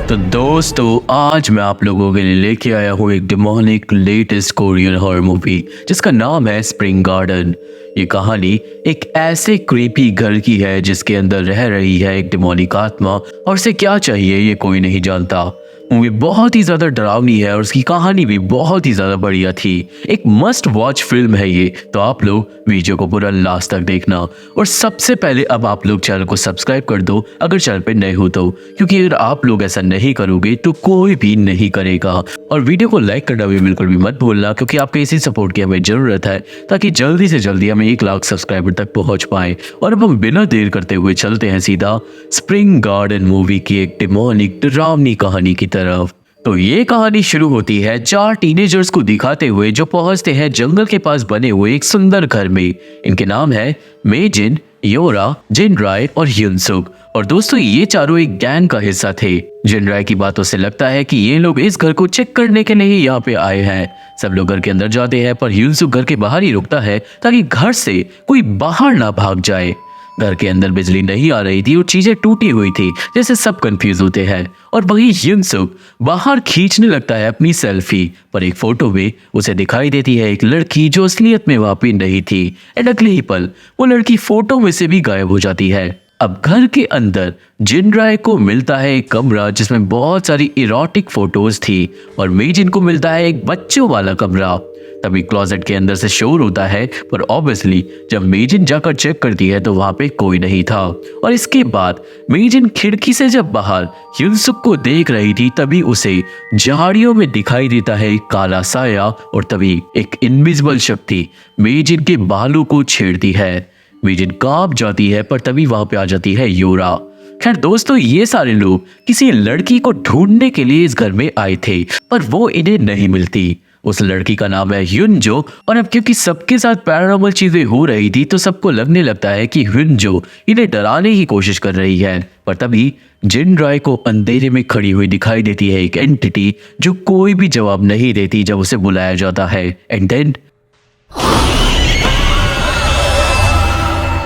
तो दोस्तों आज मैं आप लोगों के लिए लेके आया हूँ एक demonic latest Korean horror movie जिसका नाम है स्प्रिंग गार्डन। ये कहानी एक ऐसे क्रीपी घर की है जिसके अंदर रह रही है एक डिमोनिक आत्मा और उसे क्या चाहिए ये कोई नहीं जानता। मूवी बहुत ही ज़्यादा डरावनी है और उसकी कहानी भी बहुत ही ज़्यादा बढ़िया थी। एक मस्ट वॉच फिल्म है ये, तो आप लोग वीडियो को पूरा लास्ट तक देखना। और सबसे पहले अब आप लोग चैनल को सब्सक्राइब कर दो अगर चैनल पे नए हो तो, क्योंकि अगर आप लोग ऐसा नहीं करोगे तो कोई भी नहीं करेगा। और वीडियो को लाइक करना भी बिल्कुल भी मत भूलना, क्योंकि आपके इसी सपोर्ट की हमें ज़रूरत है ताकि जल्दी से जल्दी हम 1 लाख सब्सक्राइबर तक पहुँच पाएँ। और अब हम बिना देर करते हुए चलते हैं सीधा स्प्रिंग गार्डन मूवी की एक डिमोनिक डरावनी कहानी की तरफ। तो ये कहानी शुरू होती है 4 टीनेजर्स को दिखाते हुए जो पहुंचते हैं जंगल के पास बने हुए एक सुंदर घर में। इनके नाम है मेजिन, योरा, जिनराय और ह्युनसुक। और दोस्तों ये चारों एक गैंग का हिस्सा थे। जिनराय की बातों से लगता है कि ये लोग इस घर को चेक करने के लिए ही यहाँ पे आए हैं। सब लोग घर के अंदर जाते हैं पर ह्युनसुक घर के बाहर ही रुकता है ताकि घर से कोई बाहर ना भाग जाए। घर के अंदर बिजली नहीं आ रही थी और चीजें टूटी हुई थी, जैसे सब कंफ्यूज होते हैं। और वही ह्युनसुक बाहर खींचने लगता है अपनी सेल्फी, पर एक फोटो में उसे दिखाई देती है एक लड़की जो असलियत में वहां पे नहीं थी। एंड अगले ही पल वो लड़की फोटो में से भी गायब हो जाती है। अब घर के अंदर जिनराय को मिलता है एक कमरा जिसमें बहुत सारी इरोटिक फोटोज थी और मेजिन को मिलता है एक बच्चों वाला कमरा। तभी क्लोजेट के अंदर से शोर होता है, पर ऑब्वियसली जब मेजिन जाकर चेक करती है तो वहां पे कोई नहीं था। और इसके बाद मेजिन खिड़की से जब बाहर ह्युनसुक को देख रही थी तभी उसे झाड़ियों में दिखाई देता है एक काला साया और तभी एक इनविजिबल शक्ति मेजिन के बालों को छेड़ती है। मेजिन कांप जाती है, पर तभी वहां पे आ जाती है योरा। खैर दोस्तों ये सारे लोग किसी लड़की को ढूंढने के लिए इस घर में आए थे, पर वो इन्हें नहीं मिलती। उस लड़की का नाम है ह्युनजो। और अब क्योंकि सबके साथ पैरानॉर्मल चीजें हो रही थी तो सबको लगने लगता है कि ह्युनजो इन्हें डराने की कोशिश कर रही है। पर तभी जिनराय को अंधेरे में खड़ी हुई दिखाई देती है एक एंटिटी जो कोई भी जवाब नहीं देती जब उसे बुलाया जाता है। एंड देन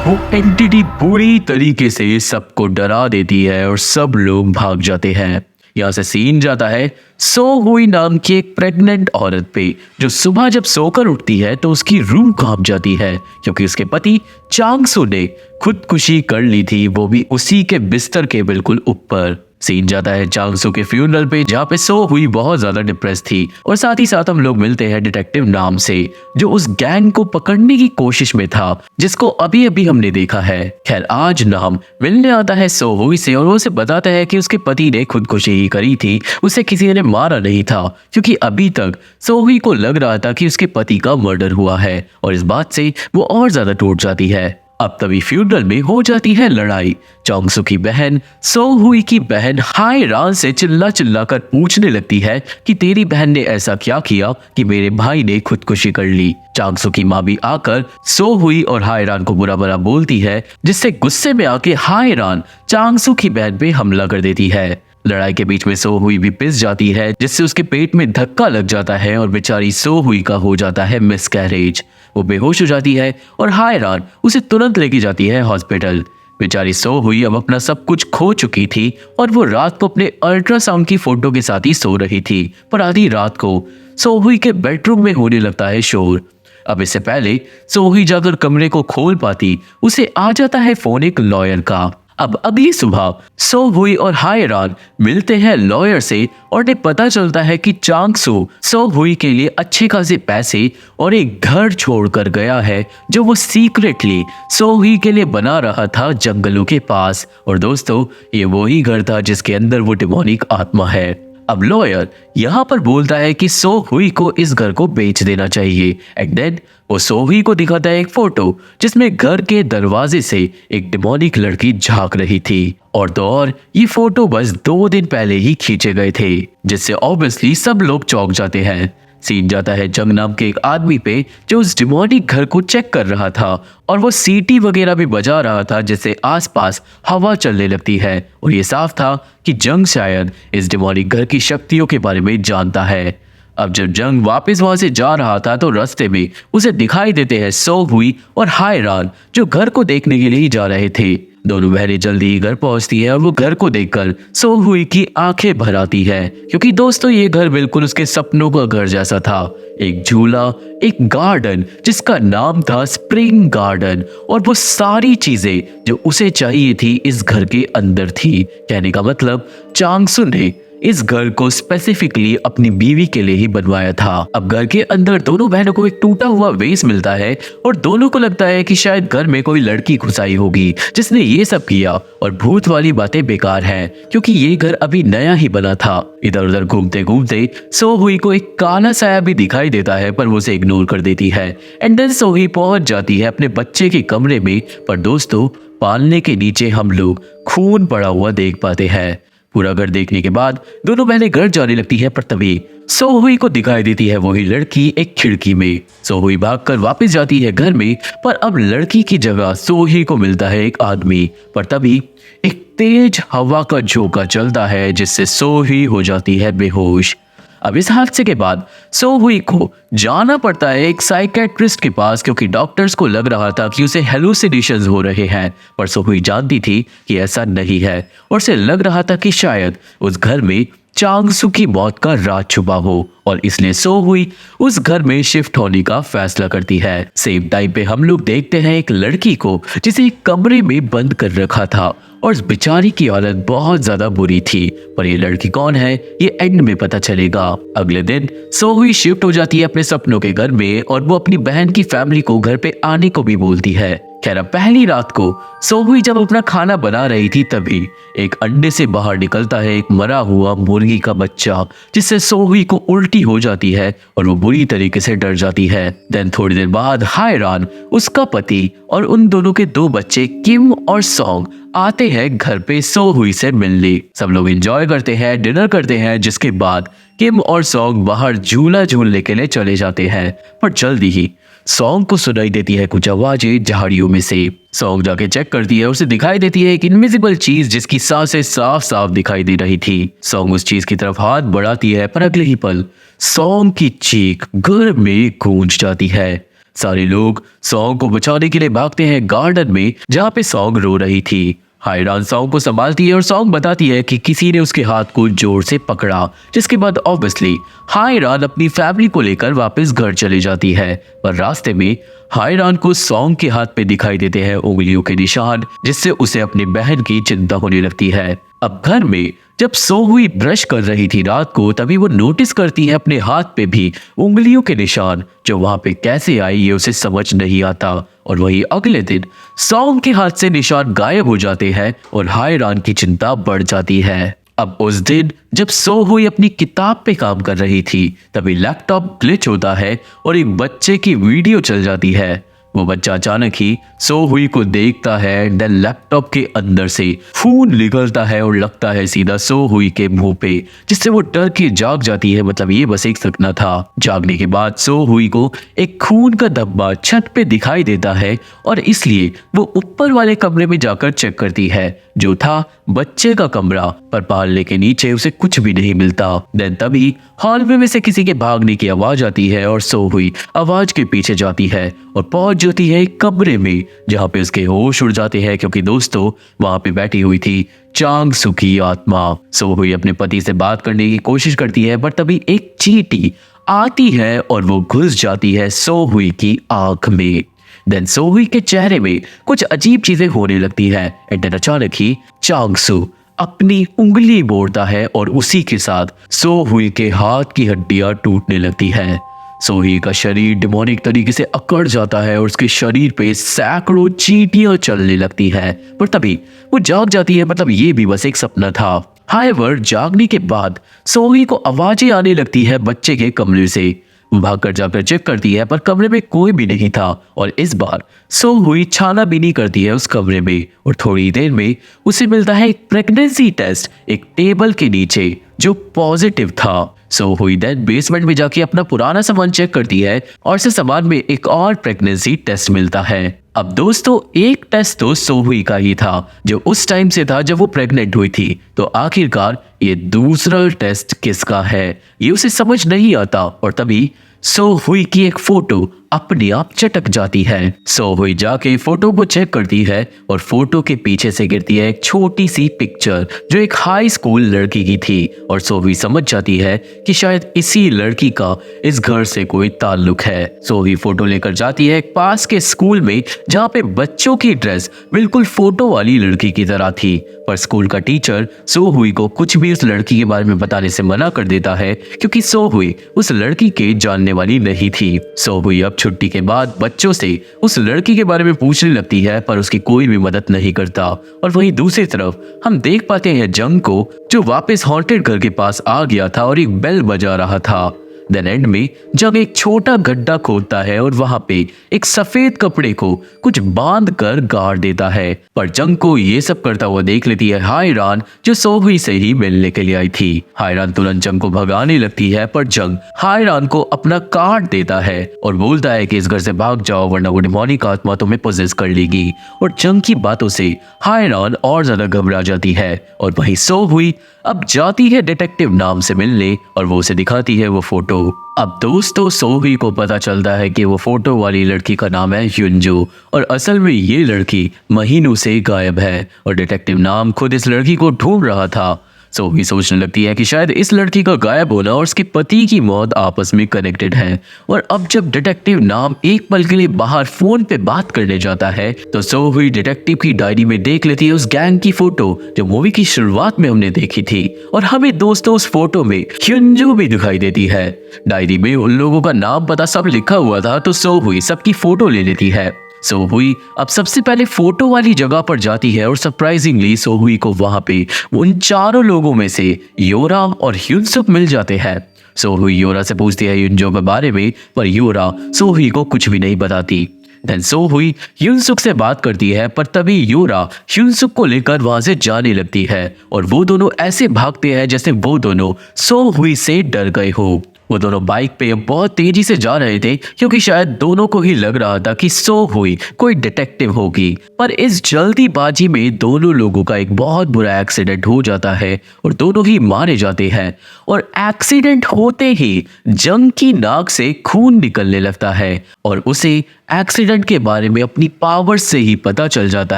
वो एंटिटी बुरी तरीके से सबको डरा देती है और सब लोग भाग जाते हैं। यहाँ से सीन जाता है सो हुई नाम की एक प्रेग्नेंट औरत पे, जो सुबह जब सोकर उठती है तो उसकी रूह कांप जाती है क्योंकि उसके पति चांगसू ने खुदकुशी कर ली थी, वो भी उसी के बिस्तर के बिल्कुल ऊपर। सीन जाता है चांगसू के फ्यूनरल पे जहाँ पे सो हुई बहुत ज्यादा डिप्रेस थी। और साथ ही साथ हम लोग मिलते हैं डिटेक्टिव नाम से जो उस गैंग को पकड़ने की कोशिश में था, जिसको अभी अभी हमने देखा है। खैर आज नाम मिलने आता है सो हुई से और वो उसे बताता है कि उसके पति ने खुदकुशी ही करी थी, उसे किसी ने मारा नहीं था, क्योंकि अभी तक सो हुई को लग रहा था कि उसके पति का मर्डर हुआ है। और इस बात से वो और ज्यादा टूट जाती है। अब तभी फ्यूनरल में हो जाती है लड़ाई। चांगसू की बहन सो हुई की बहन हाय रान से चिल्ला चिल्ला कर पूछने लगती है कि तेरी बहन ने ऐसा क्या किया कि मेरे भाई ने खुदकुशी कर ली। चांगसू की माँ भी आकर सो हुई और हाय रान को बुरा भला बोलती है, जिससे गुस्से में आके हाय रान चांगसू की बहन पे हमला कर देती है। लड़ाई के बीच में सो हुई भी पिस जाती है, जिससे उसके पेट में धक्का लग जाता है और बेचारी सो हुई का हो जाता है मिसकैरेज। वो बेहोश हो जाती है और हायरान उसे तुरंत लेके जाती है हॉस्पिटल। बेचारी सो हुई अब अपना सब कुछ खो चुकी थी और वो रात को अपने अल्ट्रासाउंड की फोटो के साथ ही सो रही थी। पर आधी रात को सो हुई के बेडरूम में होने लगता है शोर। अब इससे पहले सो हुई जाकर कमरे को खोल पाती, उसे आ जाता है फोन एक लॉयर का। अब अगली सुबह सो हुई और हायरान मिलते हैं लॉयर से और उन्हें पता चलता है कि चांगसू सो हुई के लिए अच्छे खासे पैसे और एक घर छोड़कर गया है, जो वो सीक्रेटली सो हुई के लिए बना रहा था जंगलों के पास। और दोस्तों ये वही घर था जिसके अंदर वो डिमोनिक आत्मा है। अब लॉयर यहाँ पर बोलता है कि सो हुई को इस घर को बेच देना चाहिए। एंड देन वो सो हुई को दिखाता है एक फोटो जिसमें घर के दरवाजे से एक डिमोनिक लड़की झांक रही थी। और तो और ये फोटो बस 2 दिन पहले ही खींचे गए थे, जिससे ऑब्वियसली सब लोग चौंक जाते हैं। सीन जाता है जंग नाम के एक आदमी पे जो उस डिमोनिक घर को चेक कर रहा था और वो सीटी वगैरह भी बजा रहा था, जिससे आसपास हवा चलने लगती है। और ये साफ था कि जंग शायद इस डिमोनिक घर की शक्तियों के बारे में जानता है। अब जब जंग वापस वहां से जा रहा था तो रास्ते में उसे दिखाई देते हैं सो हुई और हायरान, जो घर को देखने के लिए ही जा रहे थे। दोनों बहनें जल्दी ही घर पहुंचती है और वो घर को देखकर सो हुई की आंखें भर आती है, क्योंकि दोस्तों ये घर बिल्कुल उसके सपनों का घर जैसा था। एक झूला, एक गार्डन जिसका नाम था स्प्रिंग गार्डन, और वो सारी चीजें जो उसे चाहिए थी इस घर के अंदर थी। कहने का मतलब चांगसू ने इस घर को स्पेसिफिकली अपनी बीवी के लिए ही बनवाया था। अब घर के अंदर दोनों बहनों को एक टूटा हुआ वेस मिलता है और दोनों को लगता है कि शायद घर में कोई लड़की घुसाई होगी जिसने ये सब किया, और भूत वाली बातें बेकार हैं क्योंकि ये घर अभी नया ही बना था। इधर उधर घूमते घूमते सो हुई को एक काला साया भी दिखाई देता है, पर वो उसे इग्नोर कर देती है। एंड देन सो हुई पहुंच जाती है अपने बच्चे के कमरे में, पर दोस्तों पालने के नीचे हम लोग खून पड़ा हुआ देख पाते हैं। पूरा घर देखने के बाद दोनों बहनें घर जाने लगती है, पर तभी सो हुई को दिखाई देती है वही लड़की एक खिड़की में। सो हुई भागकर वापस जाती है घर में, पर अब लड़की की जगह सो हुई को मिलता है एक आदमी। पर तभी एक तेज हवा का झोंका चलता है जिससे सो हुई हो जाती है बेहोश। अब इस हादसे के बाद सो हुई को जाना पड़ता है एक साइकेट्रिस्ट के पास, क्योंकि डॉक्टर्स को लग रहा था कि उसे हेलुसिनेशंस हो रहे हैं। पर सो हुई जानती थी कि ऐसा नहीं है, और उसे लग रहा था कि शायद उस घर में चांगसू की मौत का राज छुपा हो, और इसलिए सो हुई उस घर में शिफ्ट होने का फैसला करती है। सेम टाइम पे हम लोग देखते हैं एक लड़की को जिसे एक कमरे में बंद कर रखा था, और उस बेचारी की हालत बहुत ज्यादा बुरी थी। पर ये लड़की कौन है ये एंड में पता चलेगा। अगले दिन सो हुई शिफ्ट हो जाती है अपने सपनों के घर में, और वो अपनी बहन की फैमिली को घर पे आने को भी बोलती है। खैर अब पहली रात को सो हुई जब अपना खाना बना रही थी, तभी एक अंडे से बाहर निकलता है एक मरा हुआ मुर्गी का बच्चा, जिससे सो हुई को उल्टी हो जाती है और वो बुरी तरीके से डर जाती है। देन थोड़ी देर बाद हायरान, उसका पति और उन दोनों के दो बच्चे किम और सॉन्ग आते हैं घर पे सो हुई से मिलने। सब लोग एंजॉय करते हैं, डिनर करते हैं, जिसके बाद किम और सॉन्ग बाहर झूला झूलने के लिए चले जाते हैं। पर जल्दी ही सॉन्ग को सुनाई देती है कुछ आवाजें झाड़ियों में से। सॉन्ग जाके चेक करती है, उसे दिखाई देती है एक इनविजिबल चीज जिसकी सांसें साफ साफ दिखाई दे रही थी। सॉन्ग उस चीज की तरफ हाथ बढ़ाती है, पर अगले ही पल सॉन्ग की चीख घर में गूंज जाती है। सारे लोग सॉन्ग को बचाने के लिए भागते हैं गार्डन में जहाँ पे सॉन्ग रो रही थी। हायरान सॉन्ग को संभालती है और सॉन्ग बताती है कि किसी ने उसके हाथ को जोर से पकड़ा, जिसके बाद ऑब्वियसली हायरान अपनी फैमिली को लेकर वापस घर चली जाती है। पर रास्ते में हायरान को सॉन्ग के हाथ पे दिखाई देते हैं उंगलियों के निशान, जिससे उसे अपनी बहन की चिंता होने लगती है। अब घर में जब सो हुई ब्रश कर रही थी रात को, तभी वो नोटिस करती है अपने हाथ पे भी उंगलियों के निशान, जो वहां पे कैसे आए ये उसे समझ नहीं आता। और वही अगले दिन सॉन्ग के हाथ से निशान गायब हो जाते हैं और हायरान की चिंता बढ़ जाती है। अब उस दिन जब सो हुई अपनी किताब पे काम कर रही थी, तभी लैपटॉप ग्लिच होता है और एक बच्चे की वीडियो चल जाती है। वो बच्चा अचानक ही सो हुई को देखता है। देन लैपटॉप के अंदर से खून निकलता है और लगता है सीधा सो हुई के मुंह पे, जिससे वो डर के जाग जाती है। मतलब ये बस एक सपना था। जागने के बाद सो हुई को एक खून का धब्बा छत पे दिखाई देता है, और इसलिए वो ऊपर वाले कमरे में जाकर चेक करती है, जो था बच्चे का कमरा। पर पालने के नीचे उसे कुछ भी नहीं मिलता। देन तभी हॉलवे में से किसी के भागने की आवाज आती है और सो हुई आवाज के पीछे जाती है और पहुंच जाती है एक कमरे में, जहां पे उसके होश उड़ जाते हैं, क्योंकि दोस्तों वहां पे बैठी हुई थी चांगसू की आत्मा। सो हुई अपने पति से बात करने की कोशिश करती है, पर तभी एक चींटी आती है और वो घुस जाती है सो हुई की आंख में। देन सो हुई के चेहरे में कुछ अजीब चीजें होने लगती है। एंड देन अचानक ही चांगसू अपनी उंगली मोड़ता है और उसी के साथ सो हुई के हाथ की हड्डियां टूटने लगती है। सो हुई का शरीर डिमोनिक तरीके से अकड़ जाता है और उसके शरीर पे सैकड़ों चींटियां चलने लगती है। पर तभी वो जाग जाती है। मतलब ये भी बस एक सपना था। हाइवर जागने के बाद सो हुई को आवाजें आने लगती है बच्चे के कमरे से। वो भागकर जाकर चेक करती है, पर कमरे में कोई भी नहीं था। और इस बार सो हुई छानाबीनी करती है उस कमरे में, और थोड़ी देर में उसे मिलता है एक प्रेगनेंसी टेस्ट एक टेबल के नीचे, जो पॉजिटिव था। सो हुई देन बेसमेंट में जाके अपना पुराना सामान चेक करती है और उसे सामान में एक और प्रेगनेंसी टेस्ट मिलता है। अब दोस्तों एक टेस्ट तो सो हुई का ही था, जो उस टाइम से था जब वो प्रेग्नेंट हुई थी। तो आखिरकार ये दूसरा टेस्ट किसका है ये उसे समझ नहीं आता। और तभी सो हुई की एक फोटो अपने आप चटक जाती है। सो हुई जाके फोटो को चेक करती है और फोटो के पीछे से गिरती है एक छोटी सी पिक्चर जो एक हाई स्कूल लड़की की थी और सो हुई समझ जाती है कि शायद इसी लड़की का इस घर से कोई ताल्लुक है। सो हुई फोटो लेकर जाती है एक पास के स्कूल में जहाँ पे बच्चों की ड्रेस बिल्कुल फोटो वाली लड़की की तरह थी, पर स्कूल का टीचर सो हुई को कुछ भी उस लड़की के बारे में बताने से मना कर देता है क्योंकि सो हुई उस लड़की के जानने वाली नहीं थी। सो हुई अब छुट्टी के बाद बच्चों से उस लड़की के बारे में पूछने लगती है पर उसकी कोई भी मदद नहीं करता। और वहीं दूसरी तरफ हम देख पाते हैं जंग को जो वापस हॉन्टेड घर के पास आ गया था और एक बेल बजा रहा था। देन एंड में जंग एक छोटा गड्ढा खोदता है और वहां पे एक सफेद कपड़े को कुछ बांध कर गाड़ देता है, पर जंग को ये सब करता हुआ देख लेती है हायरान जो सो हुई से ही मिलने के लिए आई थी। हायरान तुरंत जंग को भगाने लगती है पर जंग हायरान को अपना कार्ड देता है और बोलता है कि इस घर से भाग जाओ वरना वो डिमोनिक आत्मा तुम्हें पोजेस कर लेगी। और जंग की बातों से हायरान और ज्यादा घबरा जाती है और वहीं सो हुई अब जाती है डिटेक्टिव नाम से मिलने और वो उसे दिखाती है वो फोटो। अब दोस्तों सो हुई को पता चलता है कि वो फोटो वाली लड़की का नाम है युंजू और असल में ये लड़की महीनों से गायब है और डिटेक्टिव नाम खुद इस लड़की को ढूंढ रहा था। सो हुई सोचने लगती है कि शायद इस लड़की का गायब होना और उसके पति की मौत आपस में कनेक्टेड है। और अब जब डिटेक्टिव नाम एक पल के लिए बाहर फोन पे बात करने जाता है तो सो हुई डिटेक्टिव की डायरी में देख लेती है उस गैंग की फोटो जो मूवी की शुरुआत में हमने देखी थी और हमें दोस्तों उस फोटो में युंजू भी दिखाई देती है। डायरी में उन लोगों का नाम पता सब लिखा हुआ था तो सो हुई सबकी फोटो ले लेती है। सो हुई अब सबसे पहले फोटो वाली जगह पर जाती है और सरप्राइजिंगली सो हुई को वहां पे उन चारों लोगों में से योरा और युनसुक मिल जाते हैं। सो हुई योरा से पूछती है युंजो के बारे में पर योरा सो हुई को कुछ भी नहीं बताती। देन सो हुई युनसुक से बात करती है पर तभी योरा युनसुक को लेकर वहां से जाने लगती है और वो दोनों ऐसे भागते हैं जैसे वो दोनों सो हुई से डर गए हो। वो दोनों बाइक पे बहुत तेजी से जा रहे थे क्योंकि शायद दोनों को ही लग रहा था कि सो हुई कोई डिटेक्टिव होगी, पर इस जल्दीबाजी में दोनों लोगों का एक बहुत बुरा एक्सीडेंट हो जाता है और दोनों ही मारे जाते हैं। और एक्सीडेंट होते ही जंग की नाक से खून निकलने लगता है और उसे एक्सीडेंट के बारे में अपनी पावर से ही पता चल जाता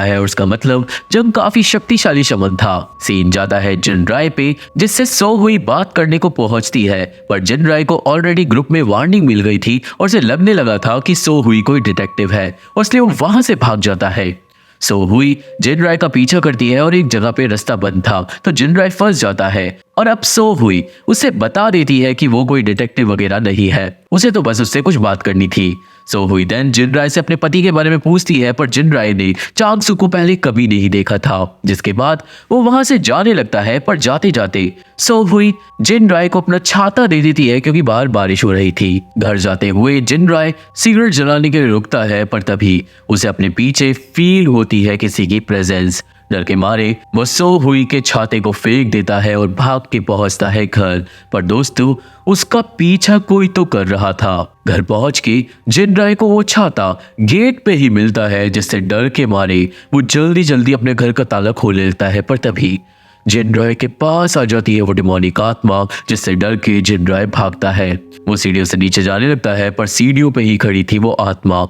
है और उसका मतलब जंग काफी शक्तिशाली शमन था। सीन जाता है जिनराय पे जिससे सो हुई बात करने को पहुंचती है पर जिनराय को ऑलरेडी ग्रुप में वार्निंग मिल गई थी और उसे लगने लगा था कि सो हुई कोई डिटेक्टिव है और इसलिए वो वहां से भाग जाता है। सो हुई जिनराय का पीछा करती है और एक जगह पे रास्ता बंद था तो जिनराय फंस जाता है और अब सो हुई उसे बता देती है कि वो कोई डिटेक्टिव वगैरह नहीं है, उसे तो बस उससे कुछ बात करनी थी। सो हुई देन जिनराय से अपने पति के बारे में पूछती है पर जिनराय ने चांगसू को पहले कभी नहीं देखा था, जिसके बाद वो वहां से जाने लगता है पर जाते जाते सो हुई जिनराय को अपना छाता दे देती है क्योंकि बाहर बारिश हो रही थी। घर जाते हुए जिनराय सिगरेट जलाने के लिए रुकता है पर तभी उसे अपने पीछे फील होती है किसी की प्रेजेंस। डर के मारे वो सो हुई के छाते को फेंक देता है और भाग के पहुंचता है घर, पर दोस्तों उसका पीछा कोई तो कर रहा था। घर पहुंच के जिनराय को वो छाता गेट पे ही मिलता है जिससे डर के मारे वो जल्दी जल्दी अपने घर का ताला खोल लेता है, पर तभी जिनराय के पास आ जाती है वो डिमोनिक आत्मा जिससे डर के जिनराय भागता है। वो सीढ़ियों से नीचे जाने लगता है पर सीढ़ियों पे ही खड़ी थी वो आत्मा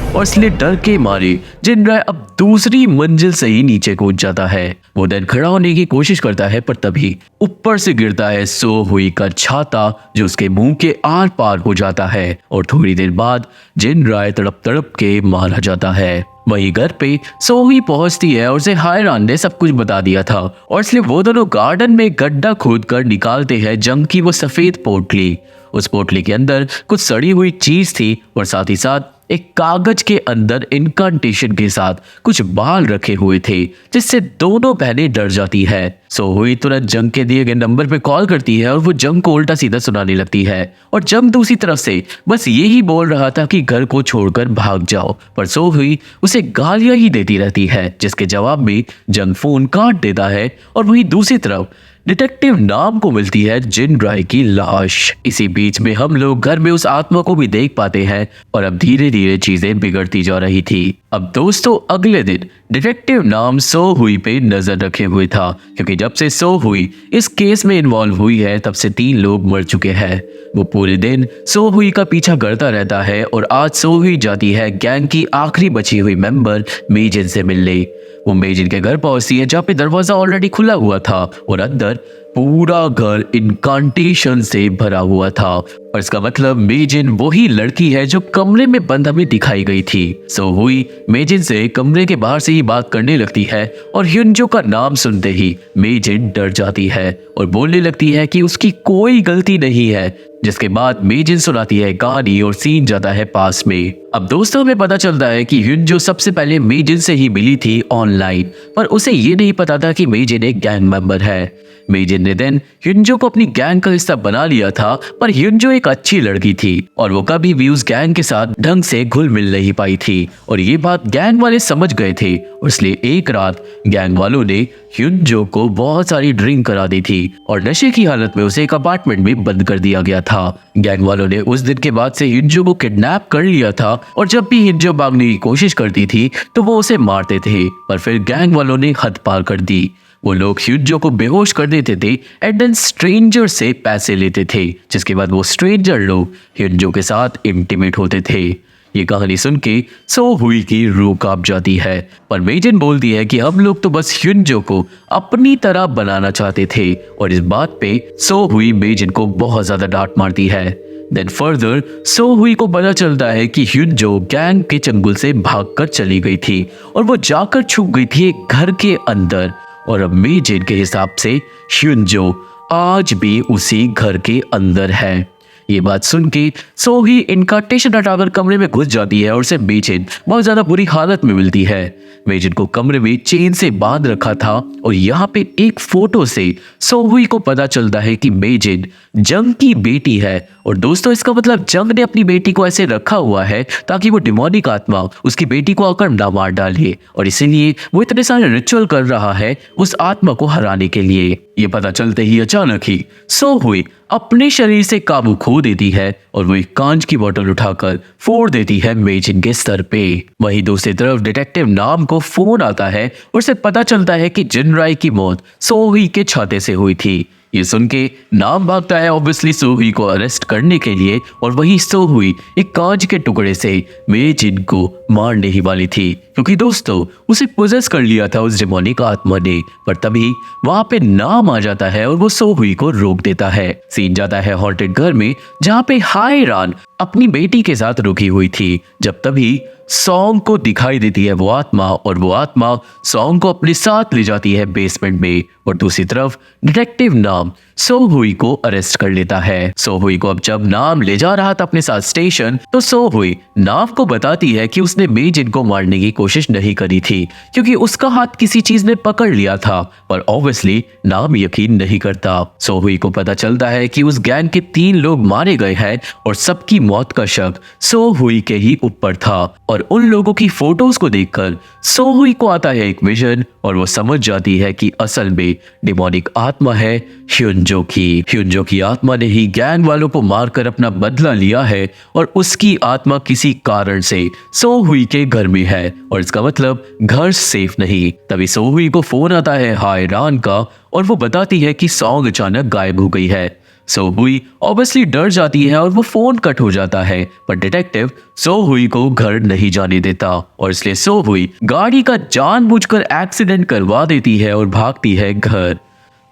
और इसलिए डर के मारे जिनराय अब दूसरी मंजिल से ही नीचे कूद जाता है। वो देन खड़ा होने की कोशिश करता है पर तभी ऊपर से गिरता है सो हुई का छाता जो उसके मुंह के आर पार हो जाता है और थोड़ी देर बाद जिनराय तड़प तड़प के मारा जाता है। वही घर पे सो हुई पहुंचती है और उसे हायरान ने सब कुछ बता दिया था और इसलिए वो दोनों गार्डन में गड्ढा खोद कर निकालते हैं जंग की वो सफेद पोटली। उस पोटली के अंदर कुछ सड़ी हुई चीज थी और साथ ही साथ एक कागज के अंदर इनकांटेशन के साथ कुछ बाल रखे हुए थे जिससे दोनों बहनें डर जाती है। सो हुई तुरंत जंग के दिए गए नंबर पे कॉल करती है और वो जंग को उल्टा सीधा सुनाने लगती है और जंग दूसरी तरफ से बस यही बोल रहा था कि घर को छोड़कर भाग जाओ, पर सो हुई उसे गालियां ही देती रहती है जिसके जवाब में जंग फोन काट देता है और वही दूसरी तरफ डिटेक्टिव नाम को मिलती है जिनराय की लाश। इसी बीच में हम लोग घर में उस आत्मा को भी देख पाते हैं और अब धीरे धीरे चीजें बिगड़ती जा रही थी। अब दोस्तों अगले दिन डिटेक्टिव नाम सो हुई पे नजर रखे हुए था, क्योंकि जब से सो हुई इस केस में इन्वॉल्व हुई है तब से 3 लोग मर चुके हैं। वो पूरे दिन सो हुई का पीछा करता रहता है और आज सो हुई जाती है गैंग की आखिरी बची हुई मेंबर मेजिन से मिलने। वो मेजिन के घर पहुंचती है जहाँ पे दरवाजा ऑलरेडी खुला हुआ था और अंदर पूरा घर इनकांटेशन से भरा हुआ था। और इसका मतलब मेजिन वही लड़की है जो कमरे में बंद हमें दिखाई गई थी। सो हुई मेजिन से कमरे के बाहर से ही बात करने लगती है और ह्युनजो का नाम सुनते ही मेजिन डर जाती है और बोलने लगती है कि उसकी कोई गलती नहीं है। जिसके बाद मेजिन सुनाती है कहानी और सीन जाता है पास में। अब दोस्तों में पता चलता है कि ह्युनजो सबसे पहले मेजिन से ही मिली थी ऑनलाइन, पर उसे ये नहीं पता था कि मेजिन एक गैंग मेंबर है। मेजिन ने देन ह्युनजो को अपनी गैंग का हिस्सा बना लिया था, पर ह्युनजो एक अच्छी लड़की थी और वो कभी भी उस गैंग के साथ ढंग से घुल मिल नहीं पाई थी और ये बात गैंग वाले समझ गए थे और इसलिए एक रात गैंग वालों ने ह्युनजो को बहुत सारी ड्रिंक करा दी थी और नशे की हालत में उसे एक अपार्टमेंट में बंद कर दिया गया था। गैंग वालों ने उस दिन के बाद से ह्युनजो को किडनैप कर लिया था और जब भी ह्युनजो भागने की कोशिश करती थी तो वो उसे मारते थे, पर फिर गैंग वालों ने हद पार कर दी। वो लोग ह्युनजो को बेहोश कर देते थे एंड देन स्ट्रेंजर से पैसे लेते थे, जिसके बाद वो स्ट्रेंजर लोग ह्युनजो के साथ इंटीमेट होते थे। ये कहानी सुन के सो हुई की रूह कांप जाती है, पर मेजिन बोलती है कि हम लोग तो बस ह्युनजो को अपनी तरह बनाना चाहते थे और इस बात पे सो हुई मेजिन को बहुत ज्यादा डांट मारती है। देन फर्दर सो हुई को पता चलता है कि ह्युनजो गैंग के चंगुल से भागकर चली गई थी और वो जाकर छुप गई थी एक घर के अंदर और अब मेजिन के हिसाब से ह्युनजो आज भी उसी घर के अंदर है। ये बात सुन के सो ही इनकांटेशन हटाकर कमरे में घुस जाती है और उसे मेजिन बहुत ज्यादा बुरी हालत में मिलती है। मेजिन को कमरे में चेन से बांध रखा था और यहाँ पे एक फोटो से सो हुई को पता चलता है कि मेजिन जंग की बेटी है। और दोस्तों इसका मतलब जंग ने अपनी बेटी को ऐसे रखा हुआ है ताकि वो डिमोनिक आत्मा उसकी बेटी को आकर ना मार डाले और इसीलिए वो इतने सारे रिचुअल कर रहा है उस आत्मा को हराने के लिए। ये पता चलते ही अचानक ही सो हुई अपने शरीर से काबू खो देती है और वो एक कांच की बोतल उठाकर फोड़ देती है मेजिन के सर पे। वहीं दूसरी तरफ डिटेक्टिव नाम को फोन आता है और उसे पता चलता है कि जिनराई की मौत सो हुई के छाते से हुई थी। ये सुन के नाम भागता है ऑब्वियसली सो हुई को अरेस्ट करने के लिए और वही सो हुई एक कांच के टुकड़े से मेजिन को मारने ही वाली थी, क्योंकि दोस्तों उसे पोजेस कर लिया था उस डिमोनिक आत्मा ने। पर तभी वहां पे नाम आ जाता है और वो सो हुई को रोक देता है। सीन जाता है हॉन्टेड घर में जहाँ पे हायरान अपनी बेटी के साथ रुकी हुई थी, जब तभी सॉन्ग को दिखाई देती है वो आत्मा और वो आत्मा सॉन्ग को अपने साथ ले जाती है बेसमेंट में। और दूसरी तरफ डिटेक्टिव नाम सो हुई को अरेस्ट कर लेता है। सो हुई को अब जब नाम ले जा रहा था अपने साथ स्टेशन, तो सो हुई नाम को बताती है कि उसने मेजिन को मारने की कोशिश नहीं करी थी क्योंकि उसका हाथ किसी चीज ने पकड़ लिया था, पर ऑब्वियसली नाम यकीन नहीं करता। सो हुई को पता चलता है कि उस गैंग के 3 लोग मारे गए हैं और सबकी मौत का शक सो हुई के ही ऊपर था। और उन लोगों की फोटोज को देखकर सो हुई को आता है एक विजन और वो समझ जाती है कि असल में डिमोनिक आत्मा है ह्युनजो की आत्मा ने ही गैंग वालों को मारकर अपना बदला लिया है और उसकी आत्मा किसी कारण से सो हुई के घर में है और इसका मतलब घर सेफ नहीं। तभी सो हुई को फोन आता है हायरान का और वो बताती है कि सॉन्ग अचानक गायब हो गई है। सो हुई ऑब्वियसली डर जाती है और वो फोन कट हो जाता है, पर डिटेक्टिव सो हुई को घर नहीं जाने देता और इसलिए सो हुई गाड़ी का जानबूझकर एक्सीडेंट करवा देती है और भागती है घर।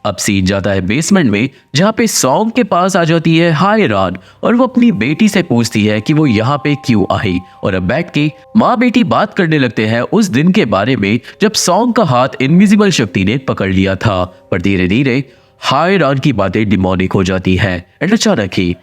अब सीन जाता है बेसमेंट में जहाँ पे सॉन्ग के पास आ जाती है हायरान और वो अपनी बेटी से पूछती है कि वो यहाँ पे क्यों आई और अब बैठ के माँ बेटी बात करने लगते हैं उस दिन के बारे में जब सॉन्ग का हाथ इनविजिबल शक्ति ने पकड़ लिया था। पर धीरे धीरे हायरान की बातें डिमोनिक हो जाती है एंड अचानक ही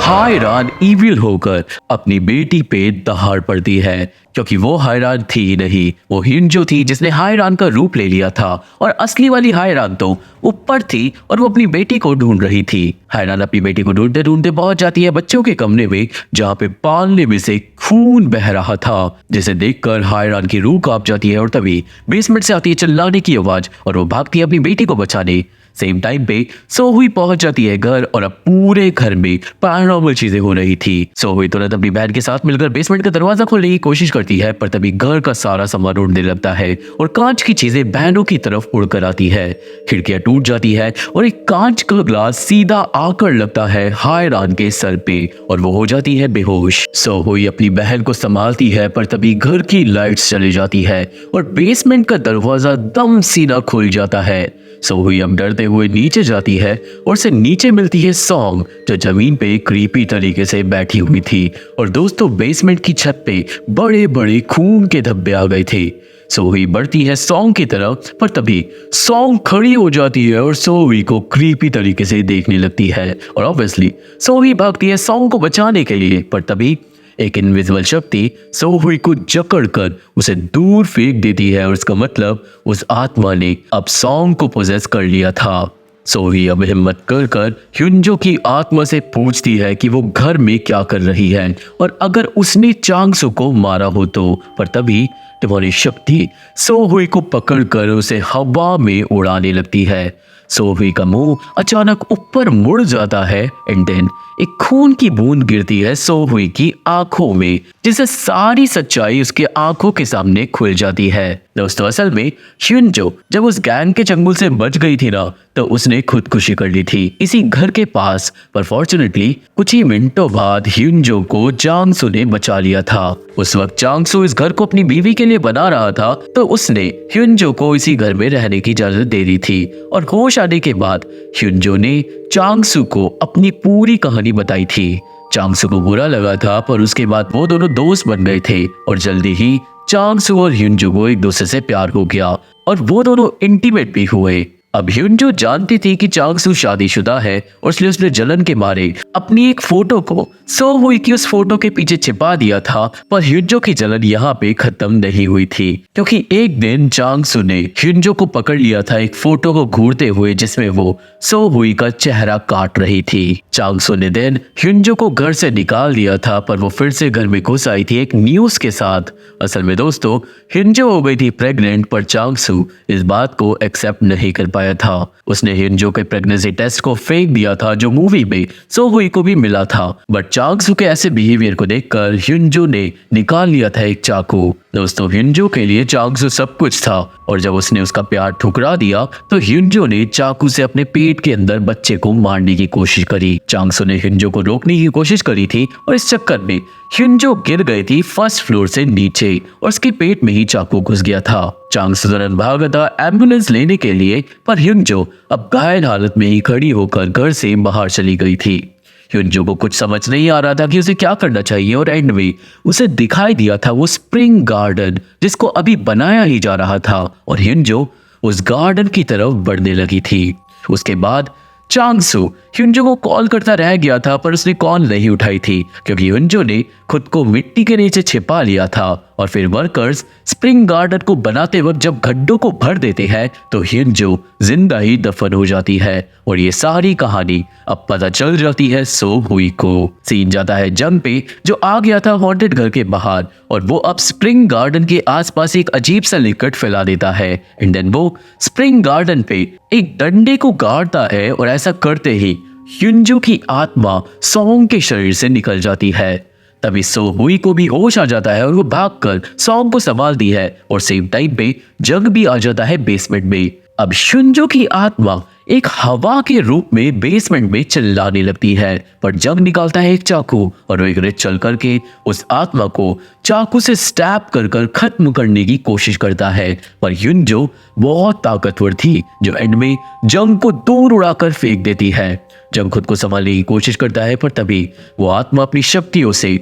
हायरान इविल होकर अपनी बेटी पे दहाड़ पड़ती है, क्योंकि वो हायरान थी ही नहीं, वो ह्युनजो थी जिसने हायरान का रूप ले लिया था और असली वाली हायरान तो ऊपर थी और वो अपनी बेटी को ढूंढ रही थी। हायरान अपनी बेटी को ढूंढते ढूंढते पहुंच जाती है बच्चों के कमरे में जहाँ पे पालने में से खून बह रहा था, जिसे देखकर हायरान की रूह कांप जाती है और तभी बेसमेंट से आती है चिल्लाने की आवाज और वो भागती है अपनी बेटी को बचाने। सेम टाइम पे सोहुई पहुंच जाती है घर और अब पूरे घर में पैरानॉर्मल चीजें हो रही थी। सोहुई तुरंत अपनी बहन के साथ मिलकर बेसमेंट का दरवाजा खोलने की कोशिश करती है, पर तभी घर का सारा सामान उड़ने लगता है और कांच की चीजें बहनों की तरफ उड़कर आती है। खिड़कियां टूट जाती है और एक कांच का ग्लास सीधा आकर लगता है हायरान के सर पे और वो हो जाती है बेहोश। सोहुई अपनी बहन को संभालती है, पर तभी घर की लाइट्स चली जाती है और बेसमेंट का दरवाजा दम सीधा खुल जाता है। सोहुई अब डरते हुए नीचे जाती है और उसे नीचे मिलती है सॉन्ग, जो जमीन पे क्रीपी तरीके से बैठी हुई थी और दोस्तों बेसमेंट की छत पे बड़े बड़े खून के धब्बे आ गए थे। सोहुई बढ़ती है सॉन्ग की तरफ, पर तभी सॉन्ग खड़ी हो जाती है और सोहुई को क्रीपी तरीके से देखने लगती है और ऑब्वियसली सोहुई भागती है सॉन्ग को बचाने के लिए, पर तभी एक इनविजिबल शक्ति सोहुई को जकड़कर उसे दूर फेंक देती है और इसका मतलब उस आत्मा ने अब सॉन्ग को पोजेस कर लिया था। सोहुई अब हिम्मत कर ह्युंजो की आत्मा से पूछती है कि वो घर में क्या कर रही है और अगर उसने चांगसू को मारा हो तो, पर तभी तुम्हारी शक्ति सोहुई को पकड़कर उसे हवा में उड़ाने लगती है। सोहुई का मुंह अचानक ऊपर मुड़ जाता है एंड देन एक खून की बूंद गिरती है सोहुई की आंखों में, जिससे सारी सच्चाई उसके आंखों के सामने खुल जाती है। दोस्तों असल में ह्युंजो जब उस गैंग के चंगुल से बच गई थी ना, तो उसने खुदकुशी कर ली थी इसी घर के पास, पर फॉर्चुनेटली कुछ ही मिनटों बाद ह्युंजो को चांगसू ने बचा लिया था। उस वक्त चांगसू इस घर को अपनी बीवी के लिए बना रहा था, तो उसने ह्युंजो को इसी घर में रहने की इजाजत दे दी थी और होश आने के बाद ह्युंजो ने चांगसू को अपनी पूरी कहानी बताई थी। चांगसू को बुरा लगा था, पर उसके बाद वो दोनों दोस्त बन गए थे और जल्दी ही चांगसू और ह्युंजो को एक दूसरे से प्यार हो गया और वो दोनों इंटीमेट भी हुए। अब ह्युंजो जानती थी कि चांगसू शादीशुदा है और इसलिए उसने जलन के मारे अपनी एक फोटो को सोहुई की उस फोटो के पीछे छिपा दिया था, पर ह्युंजो की जलन यहाँ पे खत्म नहीं हुई थी, क्योंकि एक दिन चांगसू ने ह्युंजो को पकड़ लिया था एक फोटो को घूरते हुए जिसमें वो सोहुई का चेहरा काट रही थी। चांगसू ने देन ह्युंजो को घर से निकाल दिया था, पर वो फिर से घर में घुस आई थी एक न्यूज के साथ। असल में दोस्तों ह्युंजो हो गई थी प्रेग्नेंट, पर चांगसू इस बात को एक्सेप्ट नहीं कर पाया था। उसने ह्युंजो के प्रेगनेंसी टेस्ट को फेंक दिया था जो मूवी में सोहुई को भी मिला था, बट चांगसू के ऐसे बिहेवियर को देखकर ह्युंजो ने निकाल लिया था एक चाकू। दोस्तों ह्युंजो के लिए चांगसू सब कुछ था और जब उसने उसका प्यार ठुकरा दिया तो ह्युंजो ने चाकू से अपने पेट के अंदर बच्चे को मारने की कोशिश करी। चांगसू ने ह्युंजो को रोकने की कोशिश करी थी और इस चक्कर में ह्युंजो गिर गई थी फर्स्ट फ्लोर से नीचे और उसके पेट में ही चाकू घुस गया था। चांगसू तुरंत भागा था एम्बुलेंस लेने के लिए, पर ह्युंजो अब घायल हालत में ही खड़ी होकर घर से बाहर चली गई थी। ह्युंजो को कुछ समझ नहीं आ रहा था कि उसे क्या करना चाहिए और एंड में उसे दिखाई दिया था वो स्प्रिंग गार्डन जिसको अभी बनाया ही जा रहा था और ह्युंजो उस गार्डन की तरफ बढ़ने लगी थी। उसके बाद चांगसू ह्युंजो को कॉल करता रह गया था, पर उसने कॉल नहीं उठाई थी क्योंकि ह्युंजो ने खुद को मिट्टी के नीचे छिपा लिया था और फिर वर्कर्स स्प्रिंग गार्डन को बनाते वक्त जब गड्ढों को भर देते हैं तो ह्युंजो जिंदा ही दफन हो जाती है और ये सारी कहानी अब पता चल जाती है सोहुई को। सीन जाता है जंग पे जो आ गया था हॉन्टेड घर के बाहर और वो अब स्प्रिंग गार्डन के आसपास एक अजीब सा लिकट फैला देता है एंड देन वो स्प्रिंग गार्डन पे एक डंडे को गाड़ता है और ऐसा करते ही ह्युंजो की आत्मा सॉन्ग के शरीर से निकल जाती है। तभी सोहुई को भी होश आ जाता है और वो भागकर सॉन्ग को संभालती है और सेम टाइम पे जंग भी आ जाता है बेसमेंट में। अब ह्युंजो की आत्मा एक हवा के रूप में बेसमेंट में चिल्लाने लगती है, पर जंग निकालता है एक चाकू और वो एक रेत चल करके उस आत्मा को चाकू से स्टैब कर कर खत्म करने की कोशिश करता है, पर ह्युंजो बहुत ताकतवर थी जो एंड में जंग को दूर उड़ाकर फेंक देती है। जंग खुद को संभालने की कोशिश करता है, पर तभी वो आत्मा अपनी शक्तियों से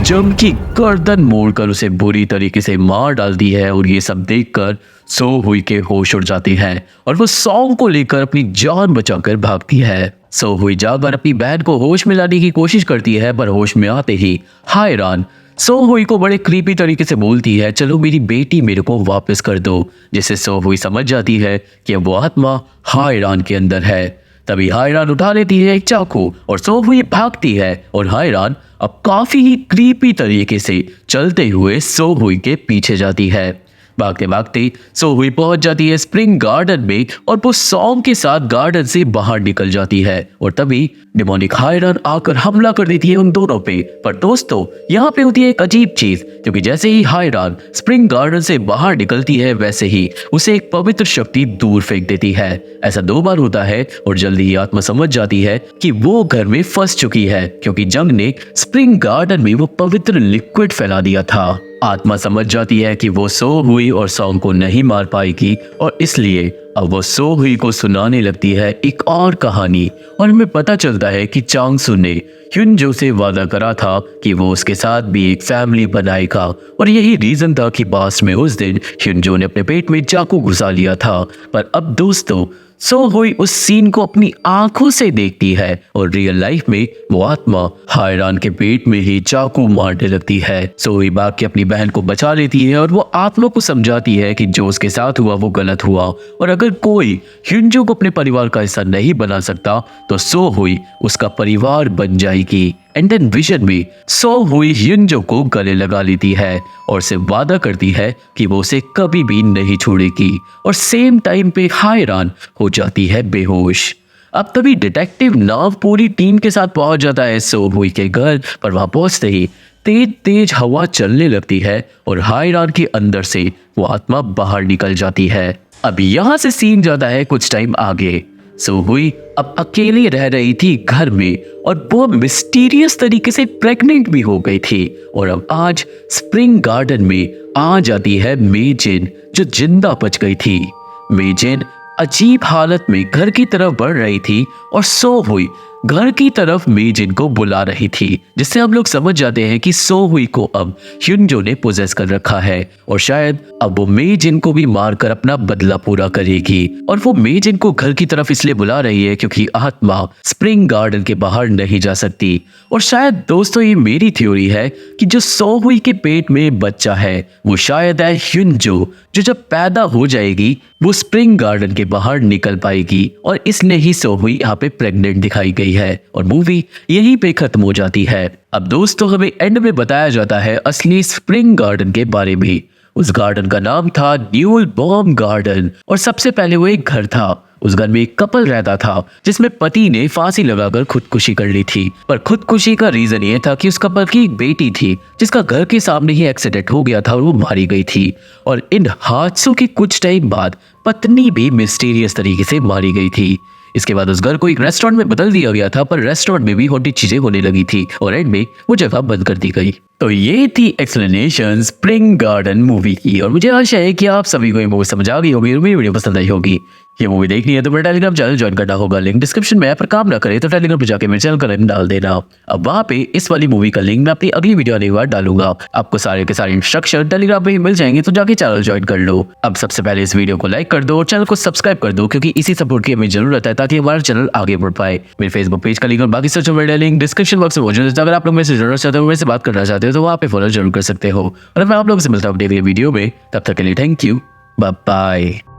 जंग की गर्दन मोड़कर उसे बुरी तरीके से मार डालती है और ये सब देखकर सोहुई के होश उड़ जाती है और वो सॉन्ग को लेकर अपनी जान बचाकर भागती है। सोहुई जाकर अपनी बहन को होश में लाने की कोशिश करती है, पर होश में आते ही हायरान सोहुई को बड़े क्रीपी तरीके से बोलती है चलो मेरी बेटी मेरे को वापस कर दो, जिससे सोहुई समझ जाती है कि वो आत्मा हायरान के अंदर है। तभी हायरान उठा लेती है एक चाकू और सोहुई भागती है और हायरान अब काफी ही क्रीपी तरीके से चलते हुए सोहुई के पीछे जाती है। भागते भागते सोहुई पहुंच जाती है स्प्रिंग गार्डन में और वो सॉन्ग के साथ गार्डन से बाहर निकल जाती है और तभी डिमोनिक हायरान आकर हमला कर देती है उन दोनों पे। पर दोस्तों यहाँ पे होती है एक अजीब चीज, क्योंकि जैसे ही हायरान स्प्रिंग गार्डन से बाहर निकलती है वैसे ही उसे एक पवित्र शक्ति दूर फेंक देती है। ऐसा 2 बार होता है और जल्दी ही आत्मा समझ जाती है कि वो घर में फंस चुकी है, क्योंकि जंग ने स्प्रिंग गार्डन में वो पवित्र लिक्विड फैला दिया था। आत्मा समझ जाती है कि वो सोहुई और सॉन्ग को नहीं मार पाएगी और इसलिए अब वो सोहुई को सुनाने लगती है एक और कहानी और हमें पता चलता है कि चांगसू ने ह्युनजो से वादा करा था कि वो उसके साथ भी एक फैमिली बनाएगा और यही रीजन था कि पास्ट में उस दिन ह्युनजो ने अपने पेट में चाकू घुसा लिया था। पर अब दोस्तों सोहुई उस सीन को अपनी आंखों से देखती है और रियल लाइफ में वो आत्मा हायरान के पेट में ही चाकू मारने लगती है। सोहुई भाग के अपनी बहन को बचा लेती है और वो आत्मा को समझाती है कि जो उसके साथ हुआ वो गलत हुआ और अगर कोई ह्युनजो को अपने परिवार का हिस्सा नहीं बना सकता तो सोहुई उसका परिवार बन जाएगी। एंड देन विजन में सोहुई ह्युनजो को गले लगा लेती है और से वादा करती है कि वो उसे कभी भी नहीं छोड़ेगी और सेम टाइम पे हायरान हो जाती है बेहोश। अब तभी डिटेक्टिव नाव पूरी टीम के साथ पहुंच जाता है सोहुई के घर, पर वहां पहुंचते ही तेज तेज हवा चलने लगती है और हायरान के अंदर से वो आत्मा बाहर निकल जाती है। अब यहाँ से सीन जाता है कुछ टाइम आगे। सोहुई अब अकेली रह रही थी घर में और वो मिस्टीरियस तरीके से प्रेग्नेंट भी हो गई थी और अब आज स्प्रिंग गार्डन में आ जाती है मेजिन जो जिंदा बच गई थी। मेजिन अजीब हालत में घर की तरफ बढ़ रही थी और सोहुई घर की तरफ मेजिन को बुला रही थी, जिससे हम लोग समझ जाते हैं कि सोहुई को अब ह्युनजो ने पोजेस कर रखा है और शायद अब वो मेजिन को भी मारकर अपना बदला पूरा करेगी। और वो मेजिन को घर की तरफ इसलिए बुला रही है क्योंकि आत्मा स्प्रिंग गार्डन के बाहर नहीं जा सकती। और शायद दोस्तों ये मेरी थ्योरी है कि जो सोहुई के पेट में बच्चा है वो शायद है ह्युनजो, जो जब पैदा हो जाएगी वो स्प्रिंग गार्डन के बाहर निकल पाएगी और इसलिए ही सोहुई यहाँ पे प्रेग्नेंट दिखाई गई है और मूवी यहीं पे खत्म हो जाती है। अब दोस्तों हमें एंड में बताया जाता है असली स्प्रिंग गार्डन के बारे में। उस गार्डन का नाम था न्यूल बॉम गार्डन और सबसे पहले वो एक घर था। उस घर में एक कपल रहता था जिसमें पति ने फांसी लगाकर खुदकुशी कर ली थी, पर खुदकुशी का रीजन ये था कि उस कपल की एक बेटी थी जिसका घर के सामने ही एक्सीडेंट हो गया था और वो मारी गई थी। और इन हादसों के कुछ टाइम बाद पत्नी भी मिस्टीरियस तरीके से मारी गई थी। इसके बाद उस घर को एक रेस्टोरेंट में बदल दिया गया था, पर रेस्टोरेंट में भी हॉन्टेड चीजें होने लगी थी और एंड में वो जगह बंद कर दी गई। तो ये थी एक्सप्लेनेशन स्प्रिंग गार्डन मूवी की और मुझे आशा है कि आप सभी को ये मूवी समझ आ गई होगी और मेरी वीडियो पसंद आई होगी। ये मूवी देखनी है तो मेरा टेलीग्राम चैनल ज्वाइन करना होगा, लिंक डिस्क्रिप्शन में है। पर काम ना करे तो टेलीग्राम पे जाके मेरे चैनल का लिंक डाल देना। अब वहाँ पे इस वाली मूवी का लिंक मैं अपनी अगली वीडियो आने के बाद डालूंगा। आपको सारे के सारे इंस्ट्रक्शन टेलीग्राम पे ही मिल जाएंगे, तो जाके चैनल ज्वाइन कर लो। अब सबसे पहले इस वीडियो को लाइक कर दो और चैनल को सब्सक्राइब कर दो, क्योंकि इसी सपोर्ट की हमें जरूरत है ताकि हमारा चैनल आगे बढ़ पाए। मेरे फेसबुक पेज का लिंक और बाकी social media link description box में मौजूद है। अगर आप लोग मेरे से जुड़ना चाहते हो, मेरे से बात करना चाहते हो तो वहाँ पे फॉलो जरूर कर सकते हो। और मैं आप लोगों से मिलता हूँ अगली वीडियो में, तब तक के लिए थैंक यू, बाय बाय।